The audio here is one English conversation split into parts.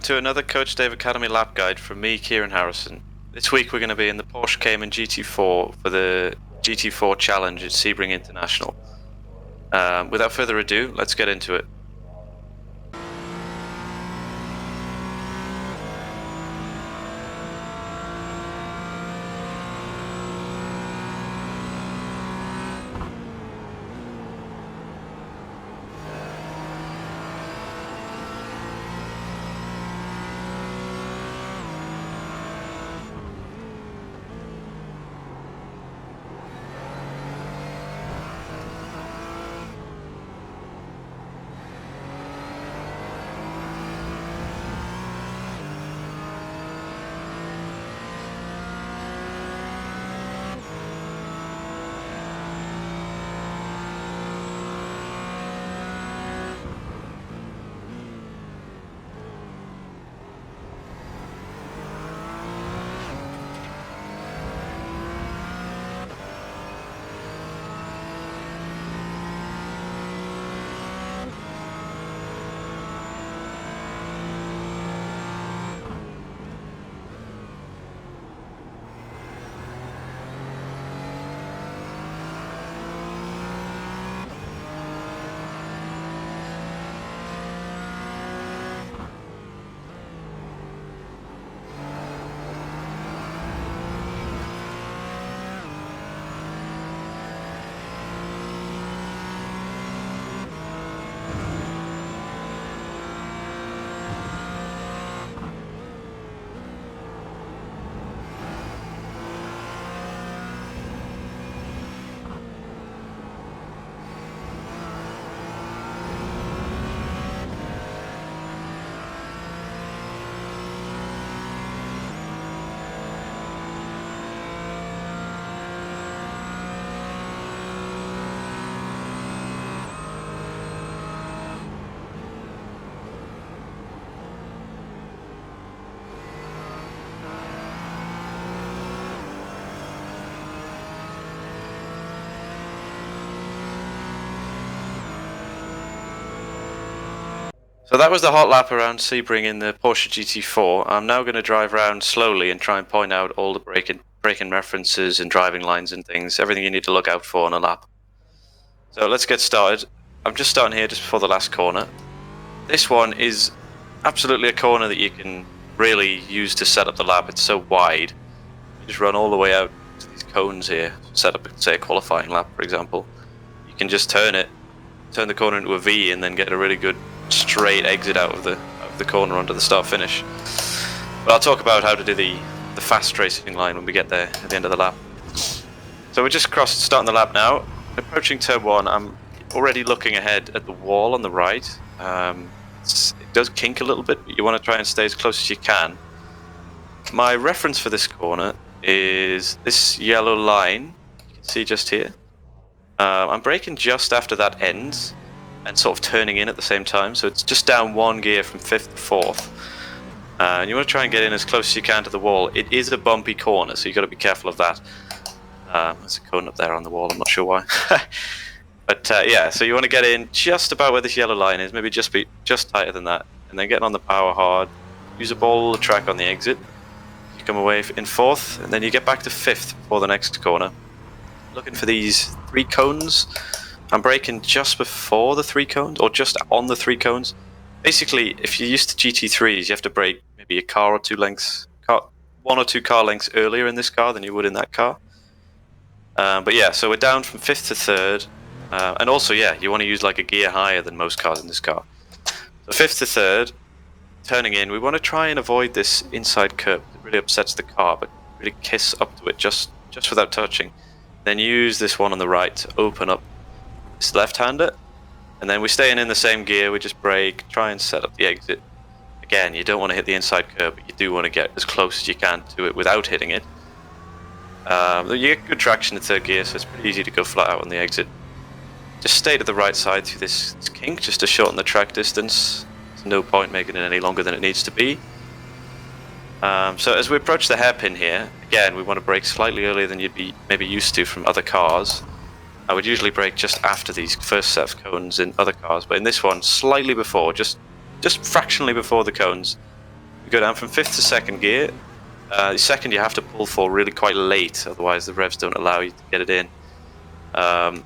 welcome to another Coach Dave Academy lap guide from me, Kieran Harrison. This week we're going to be in the Porsche Cayman GT4 for the GT4 Challenge at Sebring International. Without further ado, let's get into it. So that was the hot lap around Sebring in the Porsche GT4. I'm now going to drive around slowly and try and point out all the braking references and driving lines and things, everything you need to look out for on a lap. So let's get started. I'm just starting here just before the last corner. This one is absolutely a corner that you can really use to set up the lap. It's so wide. You just run all the way out to these cones here, set up, say, a qualifying lap, for example. You can just turn the corner into a V and then get a really good straight exit out of the corner onto the start finish. But I'll talk about how to do the fast racing line when we get there at the end of the lap. So we're just starting the lap now. Approaching turn 1, I'm already looking ahead at the wall on the right. It does kink a little bit, but you want to try and stay as close as you can. My reference for this corner is this yellow line you can see just here. I'm braking just after that ends and sort of turning in at the same time, so it's just down one gear from 5th to 4th. And you want to try and get in as close as you can to the wall. It is a bumpy corner, so you've got to be careful of that. There's a cone up there on the wall, I'm not sure why. But yeah, so you want to get in just about where this yellow line is, maybe just tighter than that, and then getting on the power hard, use up all the track on the exit. You come away in 4th, and then you get back to 5th before the next corner. Looking for these 3 cones. I'm braking just before the 3 cones, or just on the 3 cones. Basically, if you're used to GT3s, you have to brake maybe a car or 2 lengths, 1 or 2 car lengths earlier in this car than you would in that car. But yeah, so we're down from 5th to 3rd, and also, yeah, you want to use like a gear higher than most cars in this car. So 5th to 3rd, turning in, we want to try and avoid this inside curb that really upsets the car, but really kiss up to it just without touching. Then use this one on the right to open up this left-hander, and then we're staying in the same gear. We just brake, try and set up the exit. Again, you don't want to hit the inside curb, but you do want to get as close as you can to it without hitting it. You get good traction in 3rd gear, so it's pretty easy to go flat out on the exit. Just stay to the right side through this kink just to shorten the track distance. There's no point making it any longer than it needs to be. So as we approach the hairpin here, again, we want to brake slightly earlier than you'd be maybe used to from other cars. I would usually brake just after these first set of cones in other cars, but in this one, slightly before, just fractionally before the cones, You go down from 5th to 2nd gear. The 2nd you have to pull for really quite late, otherwise the revs don't allow you to get it in. And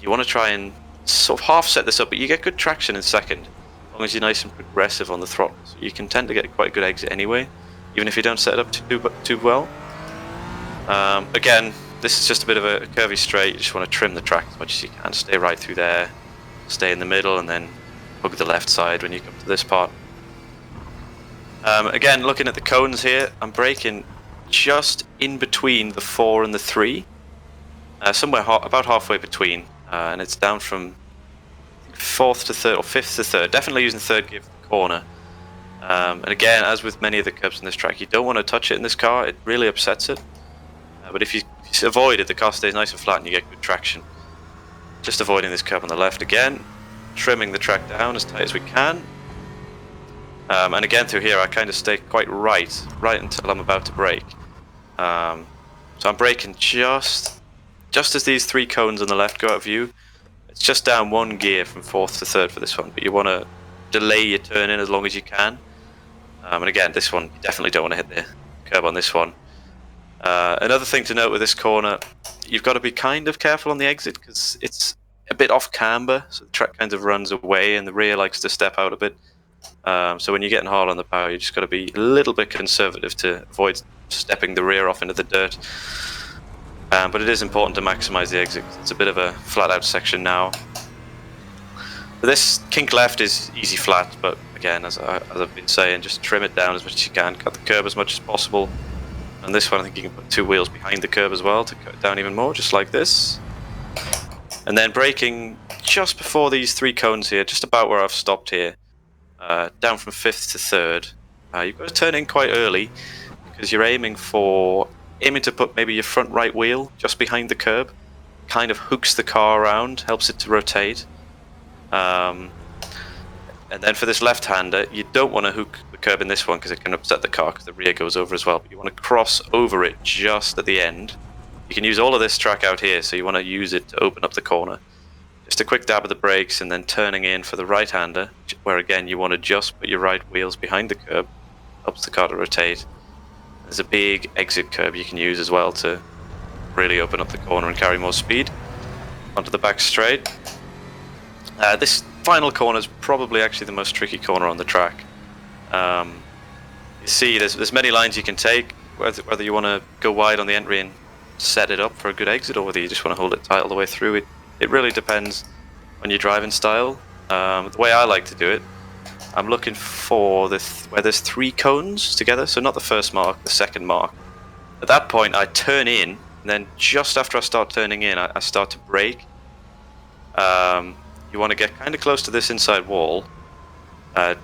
you want to try and sort of half set this up, but you get good traction in 2nd, as long as you're nice and progressive on the throttle. So you can tend to get quite a good exit anyway, even if you don't set it up too well. Again, this is just a bit of a curvy straight. You just want to trim the track as much as you can. Stay right through there, stay in the middle, and then hug the left side when you come to this part. Again, looking at the cones here, I'm braking just in between the 4 and the 3, somewhere about halfway between, and it's down from 4th to 3rd or 5th to 3rd. Definitely using 3rd gear for the corner. And again, as with many of the curbs in this track, you don't want to touch it in this car. It really upsets it. But if you avoid it, the car stays nice and flat and you get good traction. Just avoiding this curb on the left again, trimming the track down as tight as we can. And again through here I kind of stay quite right until I'm about to brake. So I'm braking just as these 3 cones on the left go out of view. It's just down 1 gear from 4th to 3rd for this one, but you want to delay your turn in as long as you can. And again, this one, you definitely don't want to hit the curb on this one. Another thing to note with this corner, you've got to be kind of careful on the exit because it's a bit off camber, so the track kind of runs away and the rear likes to step out a bit. So when you're getting hard on the power, you just got to be a little bit conservative to avoid stepping the rear off into the dirt. But it is important to maximize the exit. It's a bit of a flat out section now. But this kink left is easy flat, but again, as I've been saying, just trim it down as much as you can, cut the curb as much as possible. And this one, I think you can put 2 wheels behind the curb as well to cut it down even more, just like this. And then braking just before these 3 cones here, just about where I've stopped here, down from 5th to 3rd. You've got to turn in quite early because you're aiming to put maybe your front right wheel just behind the curb. Kind of hooks the car around, helps it to rotate. And then for this left-hander, you don't want to hook the curb in this one because it can upset the car because the rear goes over as well. But you want to cross over it just at the end. You can use all of this track out here, so you want to use it to open up the corner. Just a quick dab of the brakes and then turning in for the right-hander, where again you want to just put your right wheels behind the curb. Helps the car to rotate. There's a big exit curb you can use as well to really open up the corner and carry more speed. Onto the back straight. This final corner is probably actually the most tricky corner on the track. You see there's many lines you can take, whether you want to go wide on the entry and set it up for a good exit, or whether you just want to hold it tight all the way through. It really depends on your driving style. The way I like to do it, I'm looking for where there's 3 cones together, so not the first mark, the second mark. At that point I turn in, and then just after I start turning in, I start to brake. You want to get kind of close to this inside wall,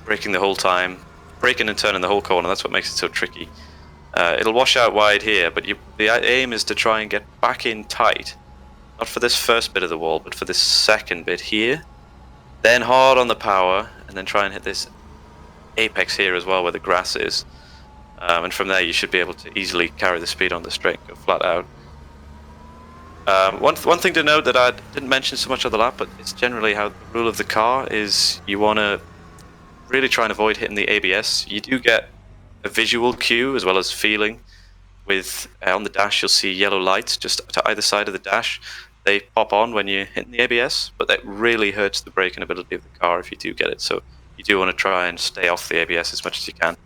braking the whole time, braking and turning the whole corner. That's what makes it so tricky. It'll wash out wide here, but the aim is to try and get back in tight, not for this first bit of the wall, but for this second bit here. Then hard on the power, and then try and hit this apex here as well where the grass is. And from there you should be able to easily carry the speed on the straight and go flat out. One thing to note that I didn't mention so much on the lap, but it's generally how the rule of the car is you want to really try and avoid hitting the ABS. You do get a visual cue as well as feeling. With on the dash you'll see yellow lights just to either side of the dash. They pop on when you're hitting the ABS, but that really hurts the braking ability of the car if you do get it. So you do want to try and stay off the ABS as much as you can.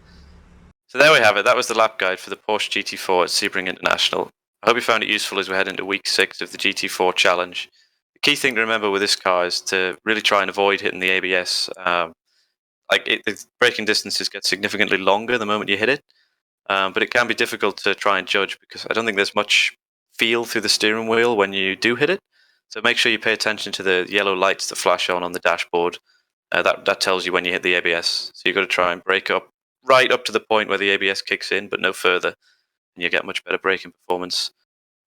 So there we have it. That was the lap guide for the Porsche GT4 at Sebring International. I hope you found it useful as we head into week 6 of the GT4 challenge. The key thing to remember with this car is to really try and avoid hitting the ABS. The braking distances get significantly longer the moment you hit it, but it can be difficult to try and judge because I don't think there's much feel through the steering wheel when you do hit it. So make sure you pay attention to the yellow lights that flash on the dashboard. That tells you when you hit the ABS. So you've got to try and brake up right up to the point where the ABS kicks in, but no further, and you get much better braking performance.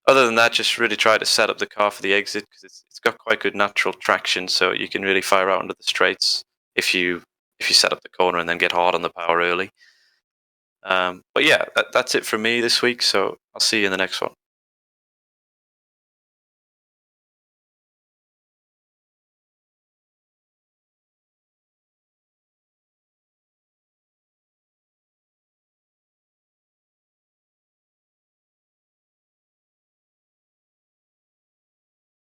Other than that, just really try to set up the car for the exit because it's got quite good natural traction, so you can really fire out into the straights if you set up the corner and then get hard on the power early. But yeah, that's it from me this week, so I'll see you in the next one.